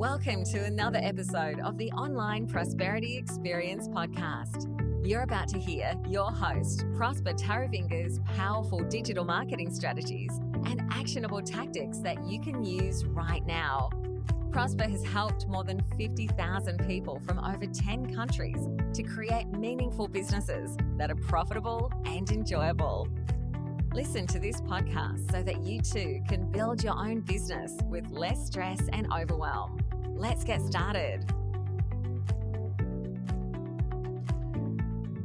Welcome to another episode of the Online Prosperity Experience podcast. You're about to hear your host, Prosper Taravinga's powerful digital marketing strategies and actionable tactics that you can use right now. Prosper has helped more than 50,000 people from over 10 countries to create meaningful businesses that are profitable and enjoyable. Listen to this podcast so that you too can build your own business with less stress and overwhelm. Let's get started.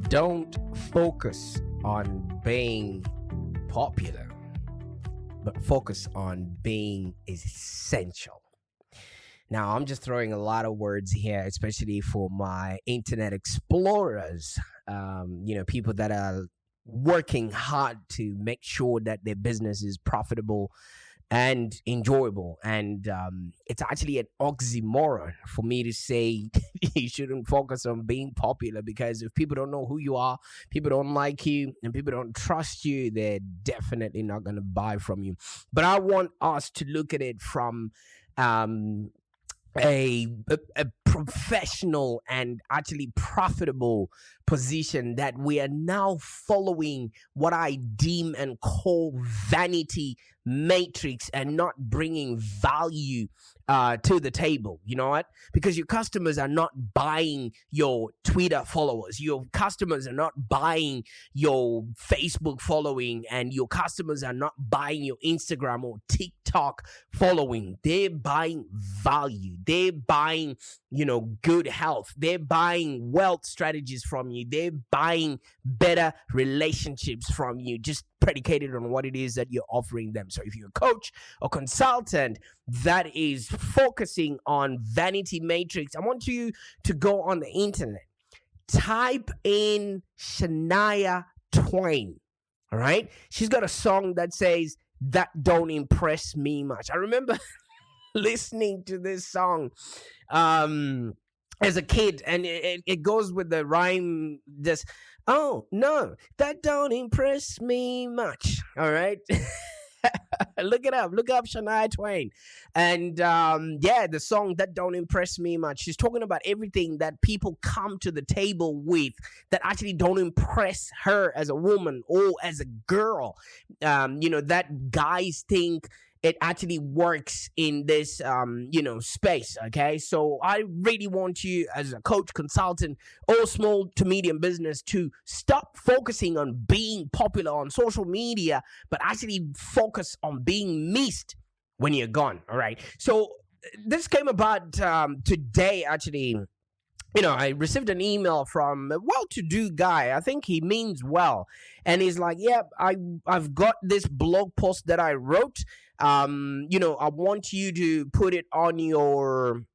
Don't focus on being popular, but focus on being essential. Now, I'm just throwing a lot of words here, especially for my internet explorers, people that are working hard to make sure that their business is profitable and enjoyable. And it's actually an oxymoron for me to say you shouldn't focus on being popular, because if people don't know who you are, people don't like you, and people don't trust you, they're definitely not going to buy from you. But I want us to look at it from a professional and actually profitable position, that we are now following what I deem and call vanity matrix and not bringing value to the table. You know what? Because your customers are not buying your Twitter followers. Your customers are not buying your Facebook following, and your customers are not buying your Instagram or TikTok following. They're buying value. They're buying, good health. They're buying wealth strategies from you. They're buying better relationships from you, just predicated on what it is that you're offering them. So if you're a coach or consultant that is focusing on vanity matrix, I want you to go on the internet, type in Shania Twain. All right. She's got a song that says, "That don't impress me much." I remember listening to this song as a kid, and it goes with the rhyme, just, "Oh no, that don't impress me much." All right. Look it up. Look up Shania Twain. And the song "That Don't Impress Me Much." She's talking about everything that people come to the table with that actually don't impress her as a woman or as a girl. That guys think it actually works in this, space. Okay. So I really want you as a coach, consultant, or small to medium business to stop focusing on being popular on social media, but actually focus on being missed when you're gone. All right. So this came about today, actually. I received an email from a well-to-do guy. I think he means well. And he's like, "Yeah, I've got this blog post that I wrote. I want you to put it on your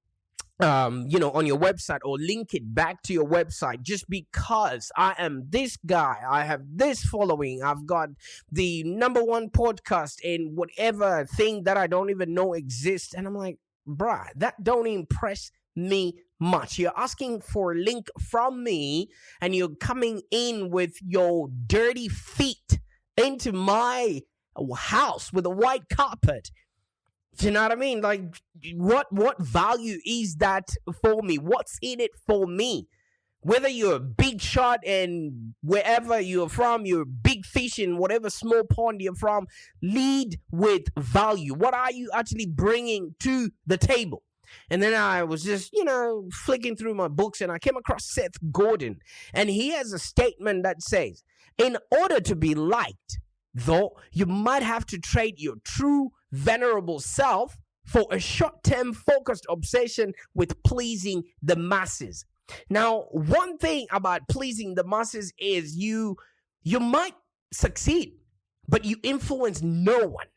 on your website, or link it back to your website, just because I am this guy. I have this following. I've got the #1 podcast in whatever thing that I don't even know exists." And I'm like, bruh, that don't impress me much. You're asking for a link from me, and you're coming in with your dirty feet into my house with a white carpet. Do you know what I mean? Like, what value is that for me? What's in it for me? Whether you're a big shot and wherever you're from, you're a big fish in whatever small pond you're from, lead with value. What are you actually bringing to the table? And then I was just, flicking through my books, and I came across Seth Godin. And he has a statement that says, "In order to be liked, though, you might have to trade your true, venerable self for a short-term focused obsession with pleasing the masses." Now, one thing about pleasing the masses is you might succeed, but you influence no one.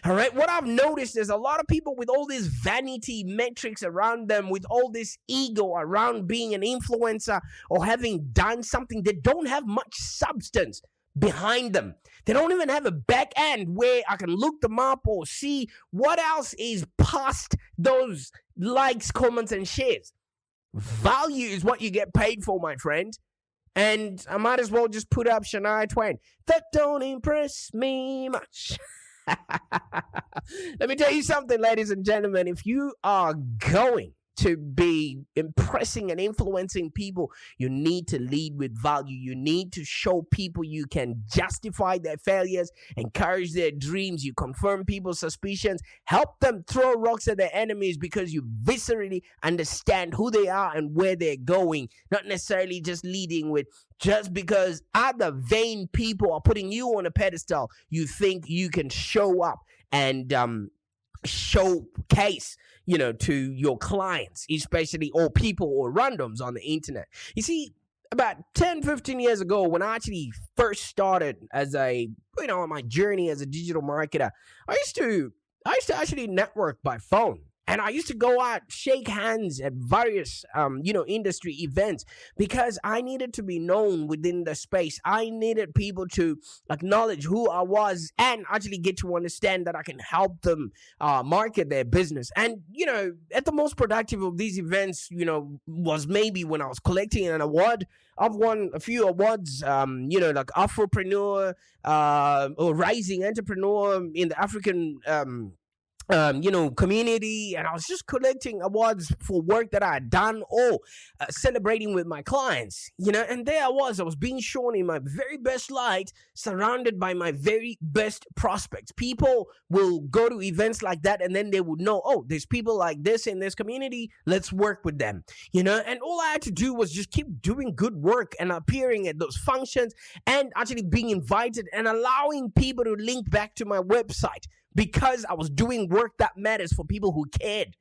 All right. What I've noticed is a lot of people with all this vanity metrics around them, with all this ego around being an influencer or having done something, they don't have much substance behind them. They don't even have a back end where I can look them up or see what else is past those likes, comments, and shares. Value is what you get paid for, my friend. And I might as well just put up Shania Twain. "That don't impress me much." Let me tell you something, ladies and gentlemen. If you are going to be impressing and influencing people, you need to lead with value. You need to show people you can justify their failures, encourage their dreams. You confirm people's suspicions, help them throw rocks at their enemies because you viscerally understand who they are and where they're going, not necessarily just leading with just because other vain people are putting you on a pedestal, you think you can show up and showcase, to your clients, especially or people or randoms on the internet. You see, about 10, 15 years ago, when I actually first started as on my journey as a digital marketer, I used to actually network by phone. And I used to go out, shake hands at various, industry events because I needed to be known within the space. I needed people to acknowledge who I was and actually get to understand that I can help them market their business. And, at the most productive of these events, was maybe when I was collecting an award. I've won a few awards, like Afropreneur or Rising Entrepreneur in the African community, and I was just collecting awards for work that I had done or celebrating with my clients, and there I was being shown in my very best light, surrounded by my very best prospects. People will go to events like that and then they would know, oh, there's people like this in this community, let's work with them, and all I had to do was just keep doing good work and appearing at those functions and actually being invited and allowing people to link back to my website, because I was doing work that matters for people who cared.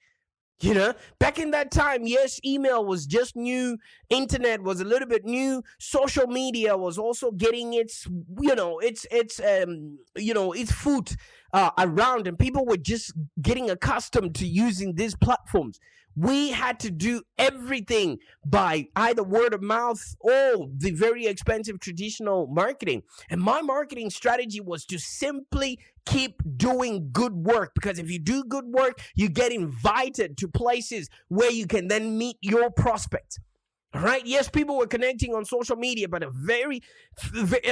Back in that time, yes, email was just new. Internet was a little bit new. Social media was also getting its foot around, and people were just getting accustomed to using these platforms. We had to do everything by either word of mouth or the very expensive traditional marketing. And my marketing strategy was to simply keep doing good work, because if you do good work, you get invited to places where you can then meet your prospects. All right. Yes, people were connecting on social media, but a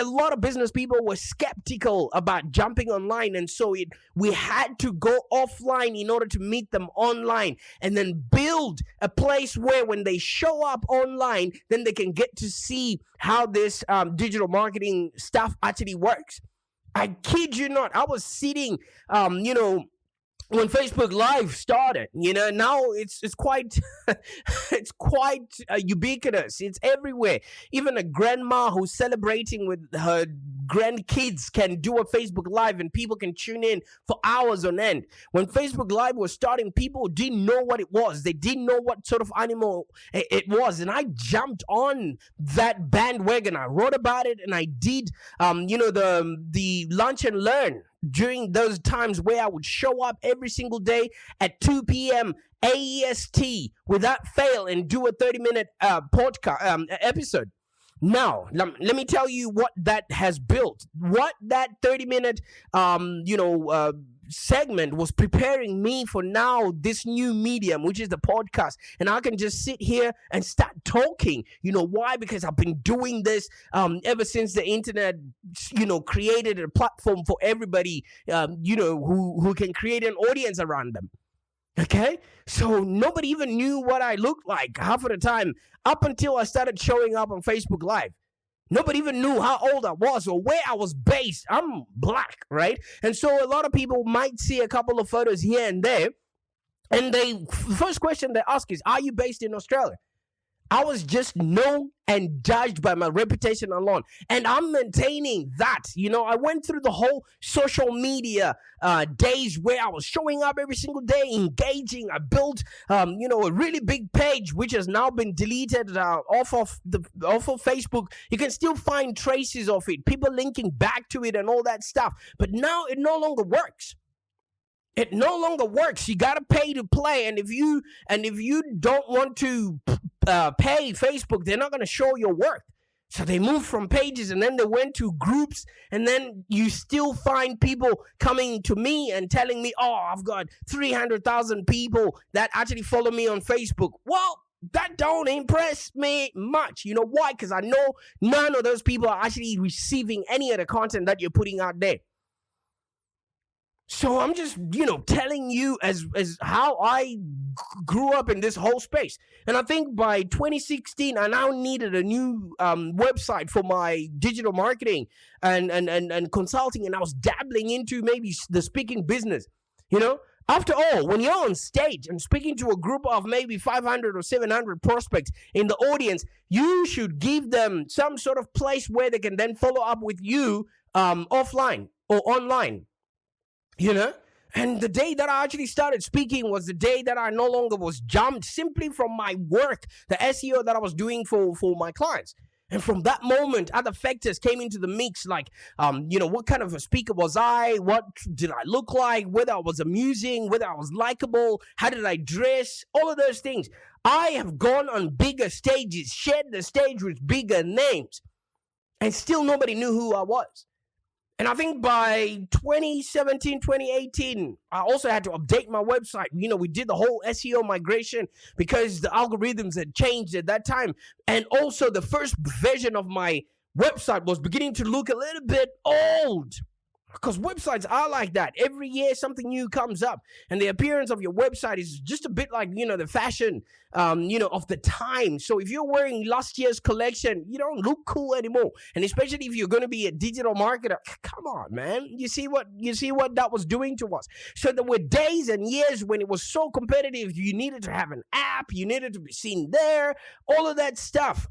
lot of business people were skeptical about jumping online, and so we had to go offline in order to meet them online, and then build a place where when they show up online, then they can get to see how this digital marketing stuff actually works. I kid you not. I was sitting, when Facebook Live started, now it's quite it's quite ubiquitous. It's everywhere. Even a grandma who's celebrating with her grandkids can do a Facebook Live, and people can tune in for hours on end. When Facebook Live was starting, people didn't know what it was. They didn't know what sort of animal it was, and I jumped on that bandwagon. I wrote about it, and I did the lunch and learn during those times where I would show up every single day at 2 p.m. AEST without fail and do a 30-minute podcast episode. Now, let me tell you what that has built. What that 30-minute segment was preparing me for now this new medium, which is the podcast. And I can just sit here and start talking. Why? Because I've been doing this ever since the internet, created a platform for everybody, who can create an audience around them. Okay? So nobody even knew what I looked like half of the time up until I started showing up on Facebook Live. Nobody even knew how old I was or where I was based. I'm black, right? And so a lot of people might see a couple of photos here and there, and the first question they ask is, are you based in Australia? I was just known and judged by my reputation alone. And I'm maintaining that. I went through the whole social media days where I was showing up every single day, engaging. I built, a really big page, which has now been deleted off of Facebook. You can still find traces of it, people linking back to it and all that stuff. But now it no longer works. It no longer works. You gotta pay to play, and if you don't want to pay Facebook, they're not gonna show your work. So they moved from pages, and then they went to groups, and then you still find people coming to me and telling me, "Oh, I've got 300,000 people that actually follow me on Facebook." Well, that don't impress me much. You know why? Because I know none of those people are actually receiving any of the content that you're putting out there. So I'm just, telling you as how I grew up in this whole space. And I think by 2016, I now needed a new website for my digital marketing and consulting. And I was dabbling into maybe the speaking business, you know? After all, when you're on stage and speaking to a group of maybe 500 or 700 prospects in the audience, you should give them some sort of place where they can then follow up with you offline or online. And the day that I actually started speaking was the day that I no longer was jumped simply from my work, the SEO that I was doing for my clients. And from that moment, other factors came into the mix, like, what kind of a speaker was I? What did I look like? Whether I was amusing, whether I was likable, how did I dress? All of those things. I have gone on bigger stages, shared the stage with bigger names, and still nobody knew who I was. And I think by 2017, 2018, I also had to update my website. We did the whole SEO migration because the algorithms had changed at that time. And also the first version of my website was beginning to look a little bit old. Because websites are like that. Every year something new comes up. And the appearance of your website is just a bit like, the fashion, of the time. So if you're wearing last year's collection, you don't look cool anymore. And especially if you're going to be a digital marketer, come on, man. You see what that was doing to us. So there were days and years when it was so competitive. You needed to have an app. You needed to be seen there. All of that stuff.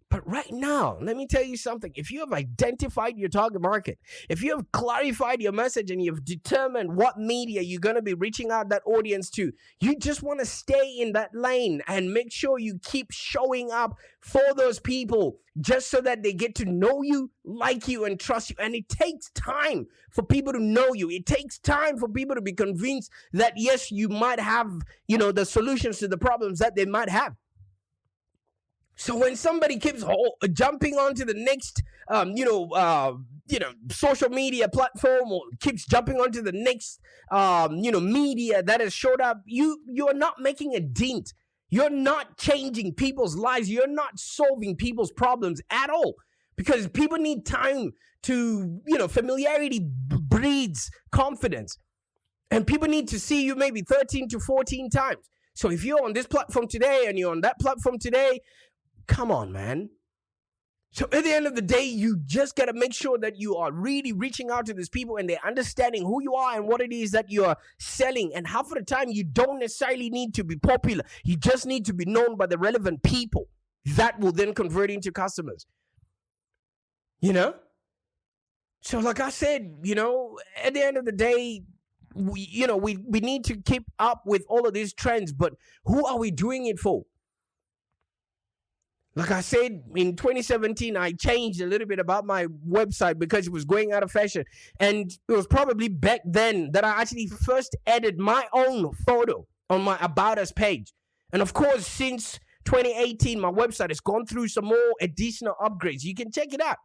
But right now, let me tell you something. If you have identified your target market, if you have clarified your message and you've determined what media you're going to be reaching out that audience to, you just want to stay in that lane and make sure you keep showing up for those people just so that they get to know you, like you, and trust you. And it takes time for people to know you. It takes time for people to be convinced that, yes, you might have, the solutions to the problems that they might have. So when somebody keeps jumping onto the next, social media platform or keeps jumping onto the next, media that has showed up, you're not making a dent. You're not changing people's lives. You're not solving people's problems at all, because people need time to, familiarity breeds confidence, and people need to see you maybe 13 to 14 times. So if you're on this platform today and you're on that platform today, come on, man. So at the end of the day, you just got to make sure that you are really reaching out to these people and they're understanding who you are and what it is that you're selling. And half of the time, you don't necessarily need to be popular. You just need to be known by the relevant people. That will then convert into customers. So like I said, at the end of the day, we need to keep up with all of these trends, but who are we doing it for? Like I said, in 2017, I changed a little bit about my website because it was going out of fashion. And it was probably back then that I actually first added my own photo on my About Us page. And of course, since 2018, my website has gone through some more additional upgrades. You can check it out.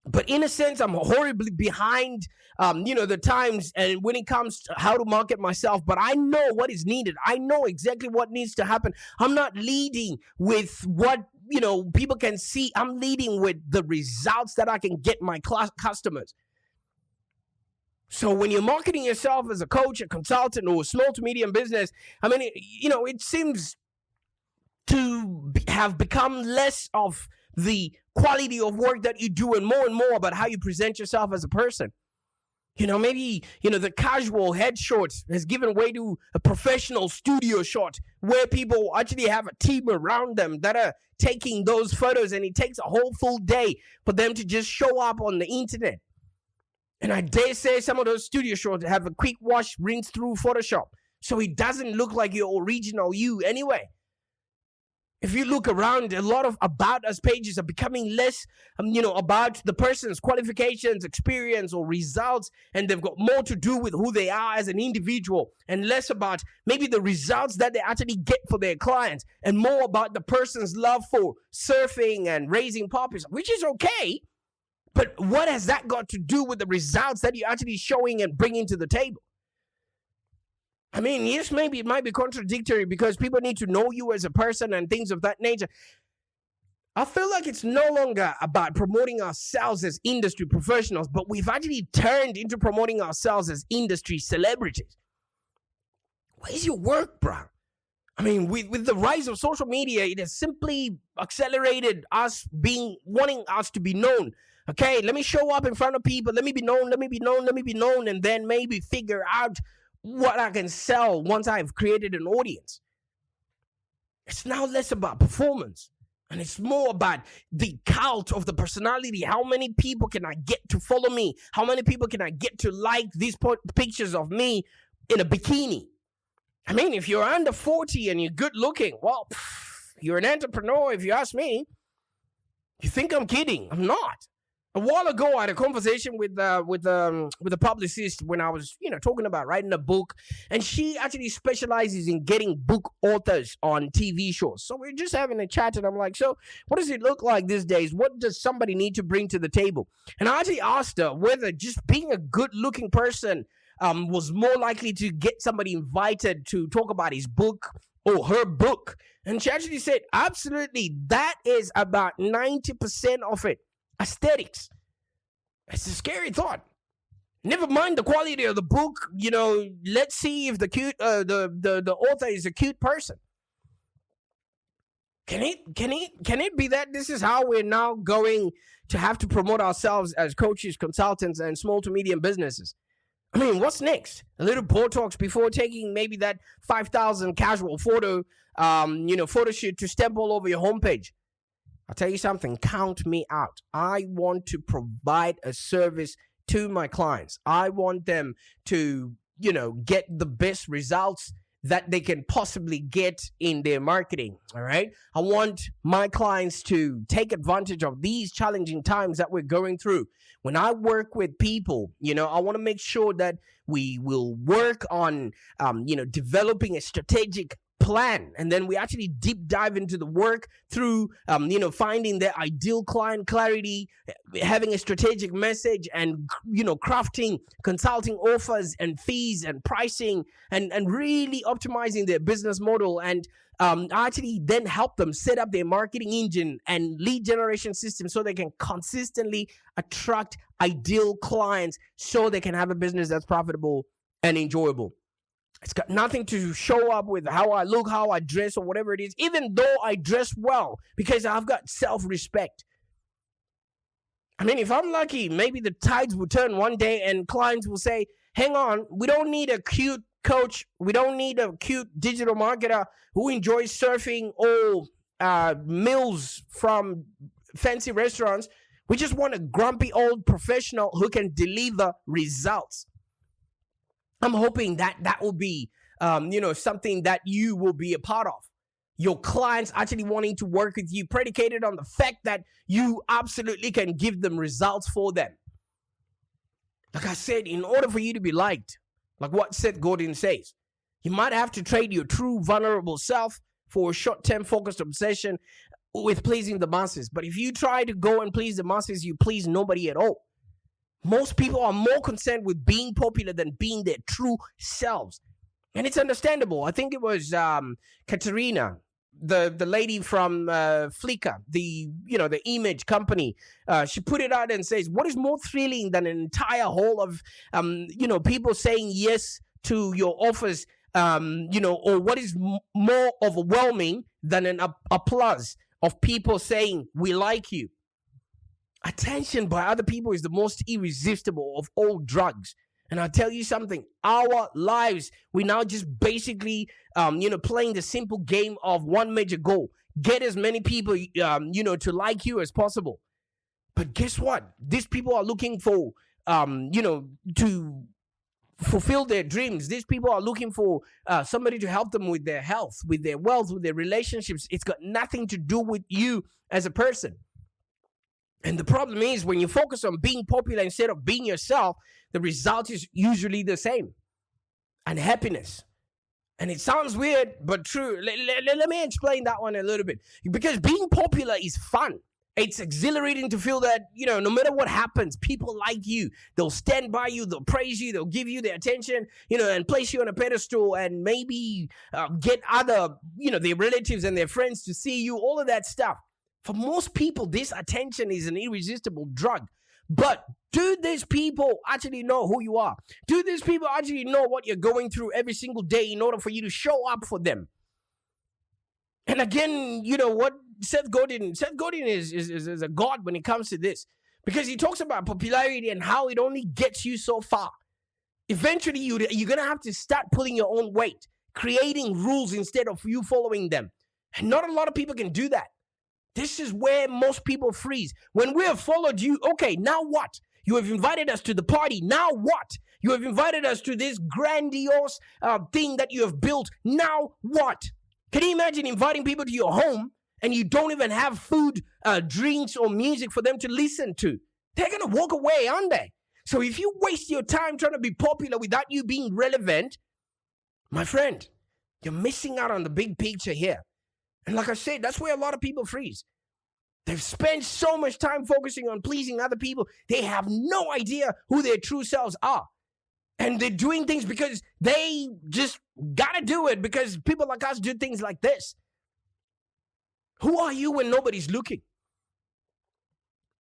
But in a sense, I'm horribly behind, the times and when it comes to how to market myself. But I know what is needed. I know exactly what needs to happen. I'm not leading with what, people can see. I'm leading with the results that I can get my customers. So when you're marketing yourself as a coach, a consultant, or a small to medium business, it seems to have become less of the quality of work that you do and more about how you present yourself as a person. Maybe, the casual headshot has given way to a professional studio shot where people actually have a team around them that are taking those photos, and it takes a whole full day for them to just show up on the internet. And I dare say some of those studio shots have a quick wash, rinse through Photoshop, so it doesn't look like your original you anyway. If you look around, a lot of About Us pages are becoming less, about the person's qualifications, experience, or results, and they've got more to do with who they are as an individual, and less about maybe the results that they actually get for their clients, and more about the person's love for surfing and raising puppies, which is okay. But what has that got to do with the results that you're actually showing and bringing to the table? Yes, maybe it might be contradictory because people need to know you as a person and things of that nature. I feel like it's no longer about promoting ourselves as industry professionals, but we've actually turned into promoting ourselves as industry celebrities. Where's your work, bro? I mean, with the rise of social media, it has simply accelerated us wanting us to be known. Okay, let me show up in front of people. Let me be known. Let me be known. Let me be known, and then maybe figure out what I can sell once I've created an audience. It's now less about performance, and it's more about the cult of the personality. How many people can I get to follow me? How many people can I get to like these pictures of me in a bikini? I mean, if you're under 40 and you're good looking, well, you're an entrepreneur, if you ask me. You think I'm kidding? I'm not. A while ago, I had a conversation with a publicist when I was, talking about writing a book, and she actually specializes in getting book authors on TV shows. So we're just having a chat, and I'm like, so what does it look like these days? What does somebody need to bring to the table? And I actually asked her whether just being a good-looking person was more likely to get somebody invited to talk about his book or her book. And she actually said, absolutely, that is about 90% of it. Aesthetics. It's a scary thought. Never mind the quality of the book. Let's see if the author is a cute person. Can it be that this is how we're now going to have to promote ourselves as coaches, consultants, and small to medium businesses? I mean, what's next? A little Botox before taking maybe that 5,000 casual photo shoot to stamp all over your homepage. I'll tell you something, count me out. I want to provide a service to my clients. I want them to, get the best results that they can possibly get in their marketing, all right? I want my clients to take advantage of these challenging times that we're going through. When I work with people, I want to make sure that we will work on, developing a strategic plan, and then we actually deep dive into the work through finding their ideal client clarity, having a strategic message, and crafting consulting offers and fees and pricing, and really optimizing their business model, and actually then help them set up their marketing engine and lead generation system so they can consistently attract ideal clients so they can have a business that's profitable and enjoyable. It's got nothing to show up with how I look, how I dress, or whatever it is, even though I dress well, because I've got self-respect. I mean, if I'm lucky, maybe the tides will turn one day and clients will say, hang on, we don't need a cute coach. We don't need a cute digital marketer who enjoys surfing or meals from fancy restaurants. We just want a grumpy old professional who can deliver results. I'm hoping that will be, something that you will be a part of. Your clients actually wanting to work with you, predicated on the fact that you absolutely can give them results for them. Like I said, in order for you to be liked, like what Seth Godin says, you might have to trade your true vulnerable self for a short-term focused obsession with pleasing the masses. But if you try to go and please the masses, you please nobody at all. Most people are more concerned with being popular than being their true selves. And it's understandable. I think it was Katerina, the lady from Flickr, the image company. She put it out and says, what is more thrilling than an entire hall of, people saying yes to your offers, or what is more overwhelming than an applause of people saying, we like you? Attention by other people is the most irresistible of all drugs. And I'll tell you something, our lives, we now just basically, playing the simple game of one major goal. Get as many people, to like you as possible. But guess what? These people are looking for, to fulfill their dreams. These people are looking for somebody to help them with their health, with their wealth, with their relationships. It's got nothing to do with you as a person. And the problem is when you focus on being popular instead of being yourself, the result is usually the same. And happiness. And it sounds weird, but true. Let me explain that one a little bit. Because being popular is fun. It's exhilarating to feel that, no matter what happens, people like you. They'll stand by you. They'll praise you. They'll give you their attention, and place you on a pedestal and maybe get other, their relatives and their friends to see you, all of that stuff. For most people, this attention is an irresistible drug. But do these people actually know who you are? Do these people actually know what you're going through every single day in order for you to show up for them? And again, you know what? Seth Godin is a god when it comes to this, because he talks about popularity and how it only gets you so far. Eventually, you're going to have to start pulling your own weight, creating rules instead of you following them. And not a lot of people can do that. This is where most people freeze. When we have followed you, okay, now what? You have invited us to the party. Now what? You have invited us to this grandiose thing that you have built. Now what? Can you imagine inviting people to your home and you don't even have food, drinks, or music for them to listen to? They're going to walk away, aren't they? So if you waste your time trying to be popular without you being relevant, my friend, you're missing out on the big picture here. And like I said, that's where a lot of people freeze. They've spent so much time focusing on pleasing other people, they have no idea who their true selves are. And they're doing things because they just gotta do it because people like us do things like this. Who are you when nobody's looking?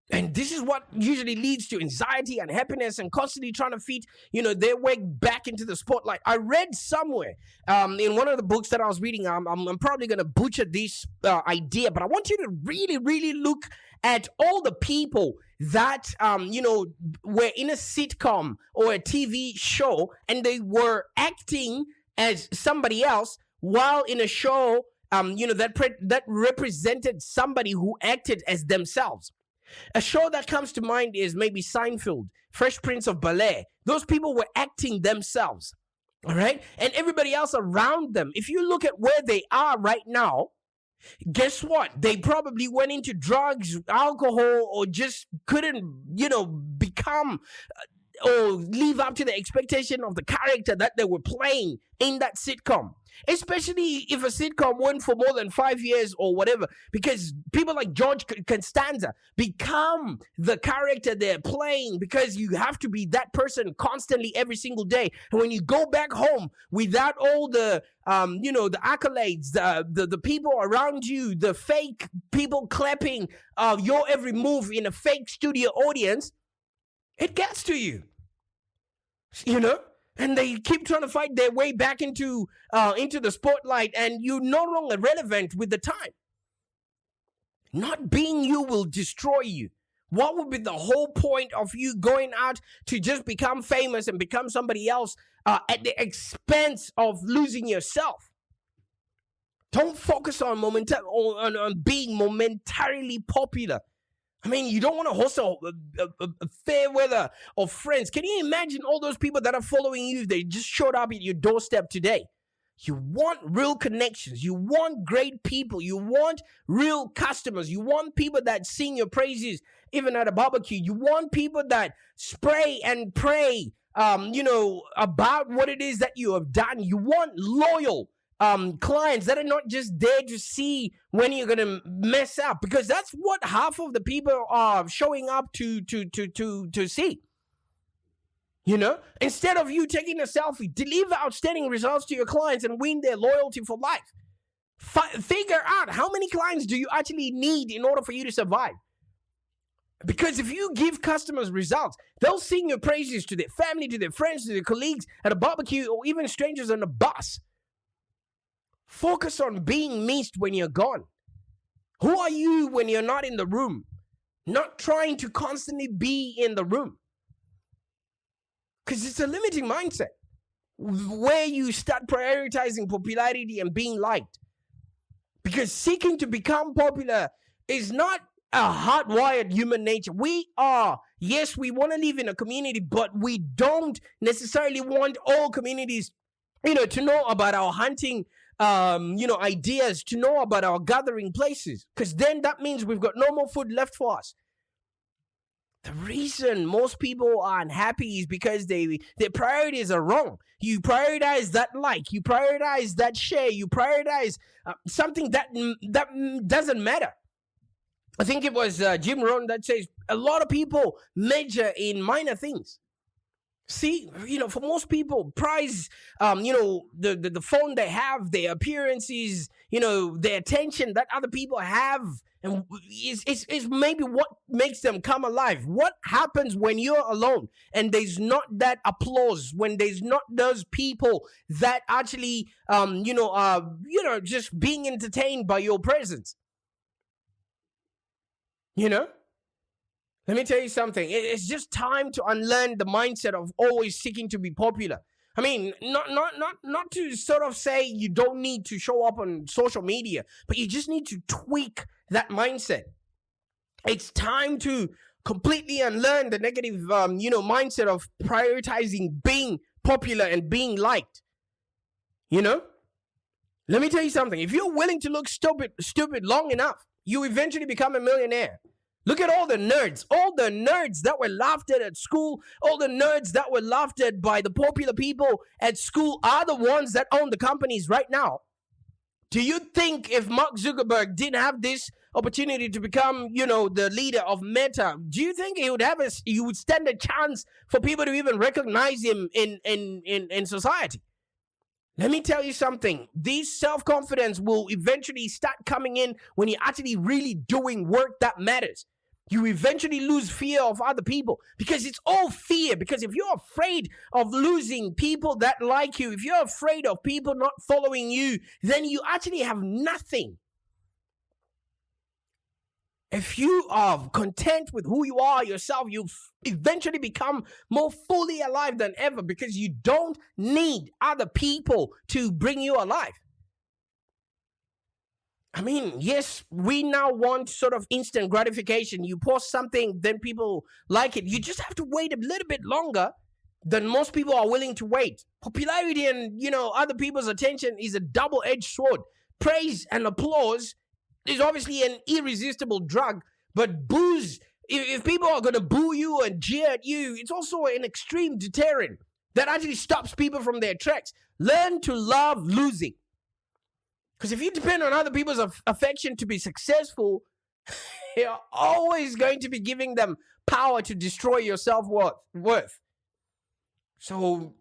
And this is what usually leads to anxiety and happiness and constantly trying to feed, their way back into the spotlight. I read somewhere in one of the books that I was reading, I'm probably going to butcher this idea, but I want you to really, really look at all the people that, were in a sitcom or a TV show and they were acting as somebody else while in a show, that represented somebody who acted as themselves. A show that comes to mind is maybe Seinfeld, Fresh Prince of Bel-Air. Those people were acting themselves, all right? And everybody else around them, if you look at where they are right now, guess what? They probably went into drugs, alcohol, or just couldn't, become or live up to the expectation of the character that they were playing in that sitcom. Especially if a sitcom went for more than 5 years or whatever, because people like George Costanza become the character they're playing because you have to be that person constantly every single day. And when you go back home without all the, the accolades, the people around you, the fake people clapping your every move in a fake studio audience, it gets to you, And they keep trying to fight their way back into the spotlight, and you're no longer relevant with the time. Not being you will destroy you. What would be the whole point of you going out to just become famous and become somebody else at the expense of losing yourself? Don't focus on being momentarily popular. I mean, you don't want to host a fair weather of friends. Can you imagine all those people that are following you? They just showed up at your doorstep today. You want real connections. You want great people. You want real customers. You want people that sing your praises even at a barbecue. You want people that spray and pray, about what it is that you have done. You want loyal clients that are not just there to see when you're gonna mess up, because that's what half of the people are showing up to see. Instead of you taking a selfie, deliver outstanding results to your clients and win their loyalty for life. Figure out how many clients do you actually need in order for you to survive. Because if you give customers results, they'll sing your praises to their family, to their friends, to their colleagues at a barbecue, or even strangers on a bus. Focus on being missed when you're gone. Who are you when you're not in the room? Not trying to constantly be in the room. Because it's a limiting mindset where you start prioritizing popularity and being liked. Because seeking to become popular is not a hardwired human nature. We want to live in a community, but we don't necessarily want all communities, to know about our hunting ideas, to know about our gathering places, because then that means we've got no more food left for us. The reason most people are unhappy is because their priorities are wrong. You prioritize that like, you prioritize that share, you prioritize something that doesn't matter. I think it was Jim Rohn that says a lot of people measure in minor things. See, for most people, prize, the phone they have, their appearances, their attention that other people have, and is maybe what makes them come alive. What happens when you're alone and there's not that applause, when there's not those people that actually, just being entertained by your presence? Let me tell you something. It's just time to unlearn the mindset of always seeking to be popular. I mean, not to sort of say you don't need to show up on social media, but you just need to tweak that mindset. It's time to completely unlearn the negative, mindset of prioritizing being popular and being liked. Let me tell you something. If you're willing to look stupid long enough, you eventually become a millionaire. Look at all the nerds that were laughed at school, all the nerds that were laughed at by the popular people at school are the ones that own the companies right now. Do you think if Mark Zuckerberg didn't have this opportunity to become, the leader of Meta, do you think he would stand a chance for people to even recognize him in society? Let me tell you something. This self-confidence will eventually start coming in when you're actually really doing work that matters. You eventually lose fear of other people because it's all fear. Because if you're afraid of losing people that like you, if you're afraid of people not following you, then you actually have nothing. If you are content with who you are yourself, you eventually become more fully alive than ever because you don't need other people to bring you alive. I mean, yes, we now want sort of instant gratification. You post something, then people like it. You just have to wait a little bit longer than most people are willing to wait. Popularity and, other people's attention is a double-edged sword. Praise and applause is obviously an irresistible drug, but booze, if people are going to boo you and jeer at you, it's also an extreme deterrent that actually stops people from their tracks. Learn to love losing. Because if you depend on other people's affection to be successful, you're always going to be giving them power to destroy your self-worth. So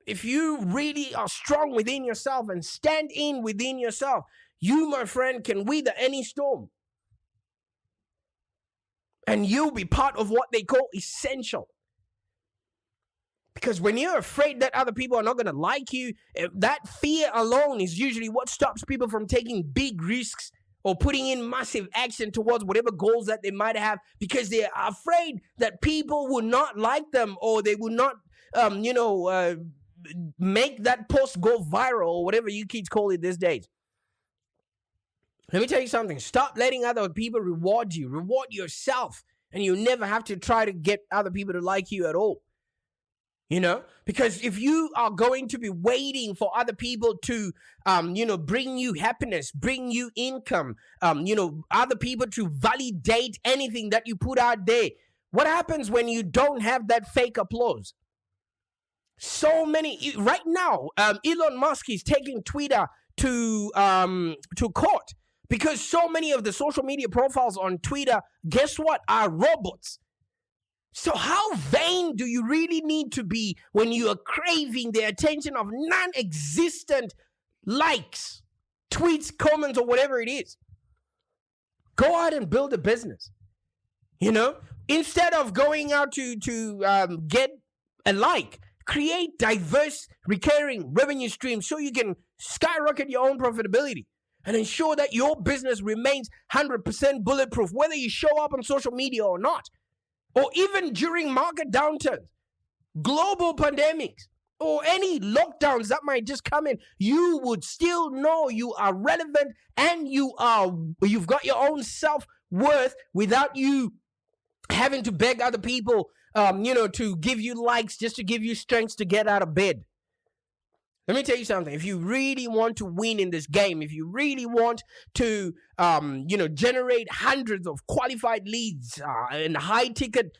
if you really are strong within yourself and stand in within yourself, you, my friend, can weather any storm. And you'll be part of what they call essential. Because when you're afraid that other people are not going to like you, that fear alone is usually what stops people from taking big risks or putting in massive action towards whatever goals that they might have, because they're afraid that people will not like them, or they will not, make that post go viral, or whatever you kids call it these days. Let me tell you something. Stop letting other people reward you. Reward yourself, and you'll never have to try to get other people to like you at all. Because if you are going to be waiting for other people to, bring you happiness, bring you income, other people to validate anything that you put out there, what happens when you don't have that fake applause? So many, right now, Elon Musk is taking Twitter to court because so many of the social media profiles on Twitter, guess what, are robots. So how vain do you really need to be when you are craving the attention of non-existent likes, tweets, comments, or whatever it is? Go out and build a business. Instead of going out to get a like, create diverse recurring revenue streams so you can skyrocket your own profitability and ensure that your business remains 100% bulletproof, whether you show up on social media or not. Or even during market downturns, global pandemics, or any lockdowns that might just come in, you would still know you are relevant and you've got your own self-worth without you having to beg other people, to give you likes just to give you strength to get out of bed. Let me tell you something. If you really want to win in this game, if you really want to, generate hundreds of qualified leads and high-ticket,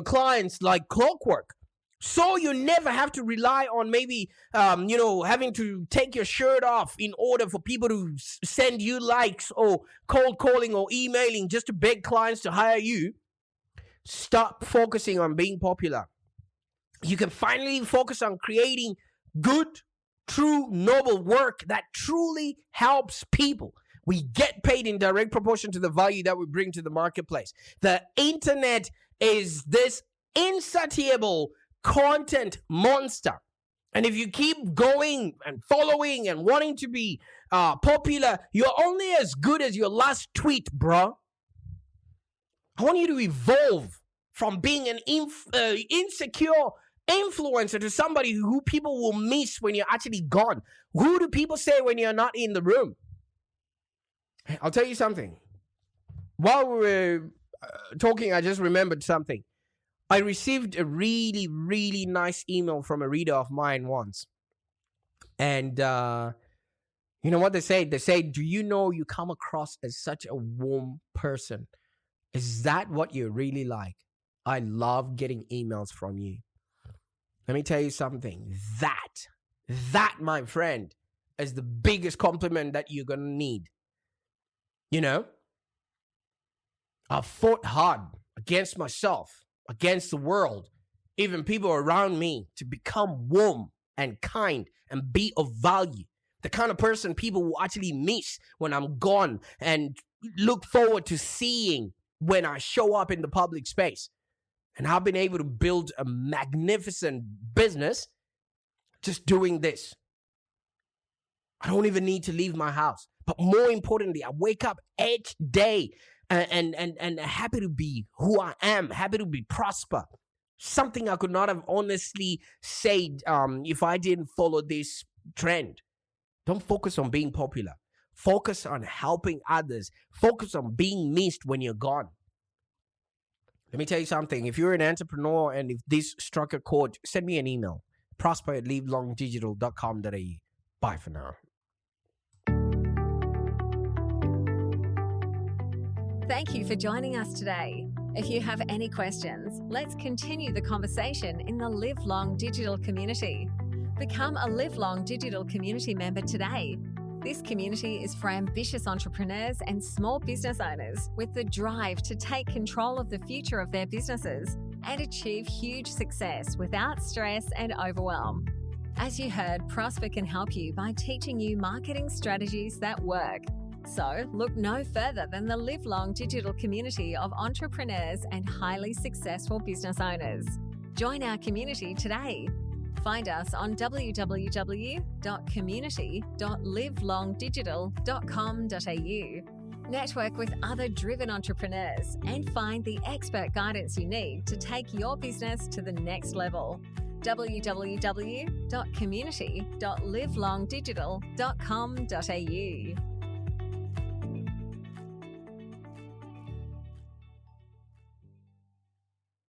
clients like clockwork, so you never have to rely on maybe, having to take your shirt off in order for people to send you likes, or cold calling or emailing just to beg clients to hire you, stop focusing on being popular. You can finally focus on creating good, true, noble work that truly helps people. We get paid in direct proportion to the value that we bring to the marketplace. The internet is this insatiable content monster. And if you keep going and following and wanting to be popular, you're only as good as your last tweet, bro. I want you to evolve from being an insecure influencer to somebody who people will miss when you're actually gone. Who do people say when you're not in the room? I'll tell you something. While we were talking, I just remembered something. I received a really, really nice email from a reader of mine once. And you know what they say? They say, do you know you come across as such a warm person? Is that what you're really like? I love getting emails from you. Let me tell you something. That, my friend, is the biggest compliment that you're going to need. You know, I fought hard against myself, against the world, even people around me, to become warm and kind and be of value. The kind of person people will actually miss when I'm gone and look forward to seeing when I show up in the public space. And I've been able to build a magnificent business just doing this. I don't even need to leave my house. But more importantly, I wake up each day and happy to be who I am, happy to be prosper. Something I could not have honestly said if I didn't follow this trend. Don't focus on being popular. Focus on helping others. Focus on being missed when you're gone. Let me tell you something. If you're an entrepreneur and if this struck a chord, send me an email. prosper@livelongdigital.com.au. Bye for now. Thank you for joining us today. If you have any questions, let's continue the conversation in the Live Long Digital community. Become a Live Long Digital community member today. This community is for ambitious entrepreneurs and small business owners with the drive to take control of the future of their businesses and achieve huge success without stress and overwhelm. As you heard, Prosper can help you by teaching you marketing strategies that work. So look no further than the Live Long Digital community of entrepreneurs and highly successful business owners. Join our community today. Find us on www.community.livelongdigital.com.au. Network with other driven entrepreneurs and find the expert guidance you need to take your business to the next level. www.community.livelongdigital.com.au